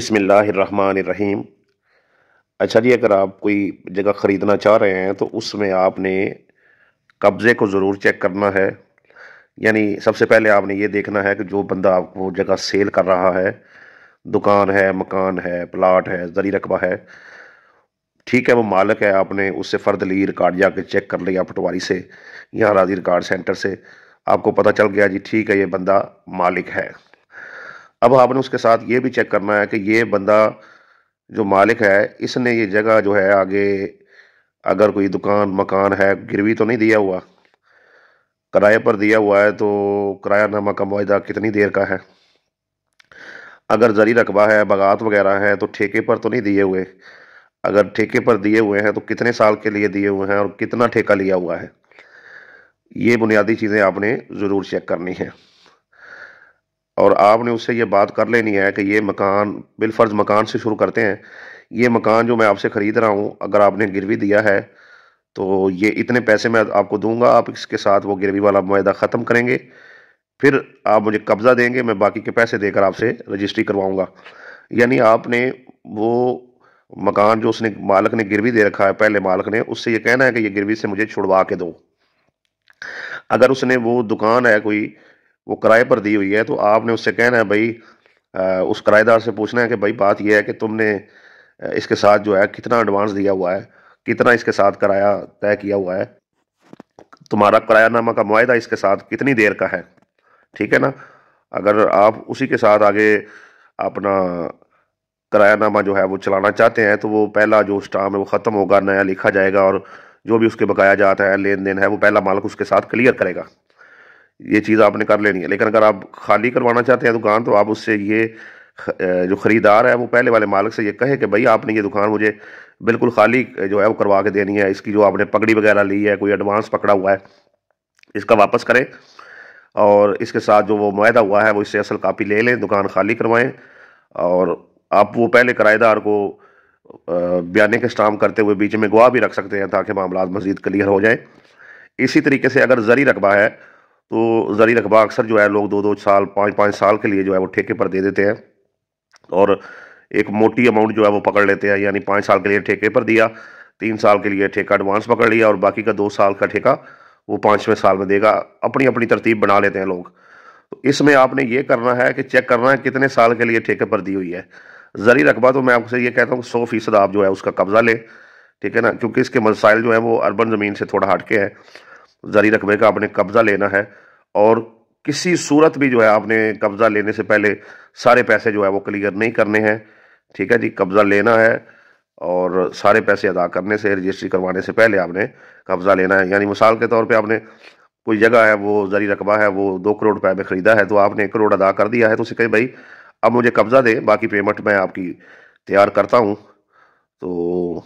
بسم اللہ الرحمن الرحیم۔ اچھا جی، اگر آپ کوئی جگہ خریدنا چاہ رہے ہیں تو اس میں آپ نے قبضے کو ضرور چیک کرنا ہے۔ یعنی سب سے پہلے آپ نے یہ دیکھنا ہے کہ جو بندہ آپ کو جگہ سیل کر رہا ہے، دکان ہے، مکان ہے، پلاٹ ہے، زرعی رقبہ ہے، ٹھیک ہے، وہ مالک ہے، آپ نے اس سے فرد لی، ریکارڈ جا کے چیک کر لیا پٹواری سے یا راضی ریکارڈ سینٹر سے، آپ کو پتہ چل گیا جی ٹھیک ہے یہ بندہ مالک ہے۔ اب آپ نے اس کے ساتھ یہ بھی چیک کرنا ہے کہ یہ بندہ جو مالک ہے اس نے یہ جگہ جو ہے آگے اگر کوئی دکان مکان ہے گروی تو نہیں دیا ہوا، کرائے پر دیا ہوا ہے تو کرایہ نامہ کا معاہدہ کتنی دیر کا ہے، اگر زرعی رقبہ ہے، باغات وغیرہ ہے تو ٹھیکے پر تو نہیں دیے ہوئے، اگر ٹھیکے پر دیے ہوئے ہیں تو کتنے سال کے لیے دیے ہوئے ہیں اور کتنا ٹھیکہ لیا ہوا ہے، یہ بنیادی چیزیں آپ نے ضرور چیک کرنی ہیں۔ اور آپ نے اس سے یہ بات کر لینی ہے کہ یہ مکان بالفرض مکان سے شروع کرتے ہیں، یہ مکان جو میں آپ سے خرید رہا ہوں اگر آپ نے گروی دیا ہے تو یہ اتنے پیسے میں آپ کو دوں گا، آپ اس کے ساتھ وہ گروی والا معاہدہ ختم کریں گے، پھر آپ مجھے قبضہ دیں گے، میں باقی کے پیسے دے کر آپ سے رجسٹری کرواؤں گا۔ یعنی آپ نے وہ مکان جو اس نے مالک نے گروی دے رکھا ہے، پہلے مالک نے، اس سے یہ کہنا ہے کہ یہ گروی سے مجھے چھڑوا کے دو۔ اگر اس نے وہ دکان ہے کوئی وہ کرائے پر دی ہوئی ہے تو آپ نے اس سے کہنا ہے بھائی، اس کرائے دار سے پوچھنا ہے کہ بھائی بات یہ ہے کہ تم نے اس کے ساتھ جو ہے کتنا ایڈوانس دیا ہوا ہے، کتنا اس کے ساتھ کرایہ طے کیا ہوا ہے، تمہارا کرایہ نامہ کا معاہدہ اس کے ساتھ کتنی دیر کا ہے، ٹھیک ہے نا۔ اگر آپ اسی کے ساتھ آگے اپنا کرایہ نامہ جو ہے وہ چلانا چاہتے ہیں تو وہ پہلا جو اسٹام ہے وہ ختم ہوگا، نیا لکھا جائے گا، اور جو بھی اس کے بقایا جات ہے، لین دین ہے، وہ پہلا مالک اس کے ساتھ کلیئر کرے گا۔ یہ چیز آپ نے کر لینی ہے۔ لیکن اگر آپ خالی کروانا چاہتے ہیں دکان تو آپ اس سے یہ جو خریدار ہے وہ پہلے والے مالک سے یہ کہے کہ بھائی آپ نے یہ دکان مجھے بالکل خالی جو ہے وہ کروا کے دینی ہے، اس کی جو آپ نے پگڑی وغیرہ لی ہے، کوئی ایڈوانس پکڑا ہوا ہے، اس کا واپس کریں، اور اس کے ساتھ جو وہ معاہدہ ہوا ہے وہ اس سے اصل کاپی لے لیں، دکان خالی کروائیں، اور آپ وہ پہلے کرایہ دار کو بیانے کے اسٹامپ کرتے ہوئے بیچ میں گواہ بھی رکھ سکتے ہیں تاکہ معاملات مزید کلیئر ہو جائیں۔ اسی طریقے سے اگر زرعی رقبہ ہے تو زرعی رقبہ اکثر جو ہے لوگ 2-2 سال 5-5 سال کے لیے جو ہے وہ ٹھیکے پر دے دیتے ہیں، اور ایک موٹی اماؤنٹ جو ہے وہ پکڑ لیتے ہیں، یعنی 5 سال کے لیے ٹھیکے پر دیا، 3 سال کے لیے ٹھیکہ ایڈوانس پکڑ لیا، اور باقی کا 2 سال کا ٹھیکہ وہ 5ویں سال میں دے گا، اپنی اپنی ترتیب بنا لیتے ہیں لوگ۔ تو اس میں آپ نے یہ کرنا ہے کہ چیک کرنا ہے کتنے سال کے لیے ٹھیکے پر دی ہوئی ہے۔ زرعی رقبہ تو میں آپ سے یہ کہتا ہوں کہ 100% آپ جو ہے اس کا قبضہ لیں، ٹھیک ہے نا، کیونکہ اس کے مسائل جو ہیں وہ اربن زمین سے تھوڑا ہٹ کے ہیں۔ زرعی رقبے کا آپ نے قبضہ لینا ہے، اور کسی صورت بھی جو ہے آپ نے قبضہ لینے سے پہلے سارے پیسے جو ہے وہ کلیئر نہیں کرنے ہیں، ٹھیک ہے جی، قبضہ لینا ہے اور سارے پیسے ادا کرنے سے، رجسٹری کروانے سے پہلے آپ نے قبضہ لینا ہے۔ یعنی مثال کے طور پہ آپ نے کوئی جگہ ہے وہ زرعی رقبہ ہے، وہ 2 کروڑ روپے میں خریدا ہے، تو آپ نے 1 کروڑ ادا کر دیا ہے، تو اسے کہے بھائی اب مجھے قبضہ دے، باقی پیمنٹ میں آپ کی تیار کرتا ہوں۔ تو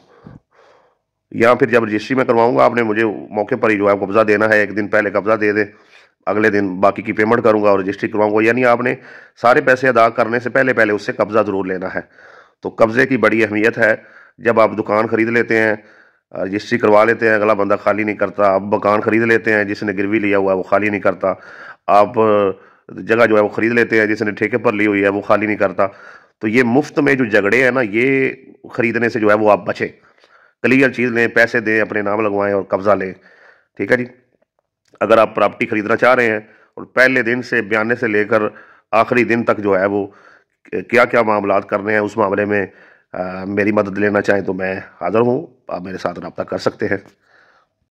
یا پھر جب رجسٹری میں کرواؤں گا آپ نے مجھے موقع پر ہی جو ہے قبضہ دینا ہے، 1 دن پہلے قبضہ دے دیں، اگلے دن باقی کی پیمنٹ کروں گا اور رجسٹری کرواؤں گا۔ یعنی آپ نے سارے پیسے ادا کرنے سے پہلے اس سے قبضہ ضرور لینا ہے۔ تو قبضے کی بڑی اہمیت ہے۔ جب آپ دکان خرید لیتے ہیں، رجسٹری کروا لیتے ہیں، اگلا بندہ خالی نہیں کرتا، آپ مکان خرید لیتے ہیں، جس نے گروی لیا ہوا ہے وہ خالی نہیں کرتا، آپ جگہ جو ہے وہ خرید لیتے ہیں، جس نے ٹھیکے پر لی ہوئی ہے وہ خالی نہیں کرتا، تو یہ مفت میں جو جھگڑے ہیں نا، یہ خریدنے سے جو ہے وہ آپ بچیں، کلیئر چیز لیں، پیسے دیں، اپنے نام لگوائیں اور قبضہ لیں، ٹھیک ہے جی۔ اگر آپ پراپرٹی خریدنا چاہ رہے ہیں اور پہلے دن سے بیانے سے لے کر آخری دن تک جو ہے وہ کیا کیا معاملات کرنے ہیں، اس معاملے میں میری مدد لینا چاہیں تو میں حاضر ہوں، آپ میرے ساتھ رابطہ کر سکتے ہیں۔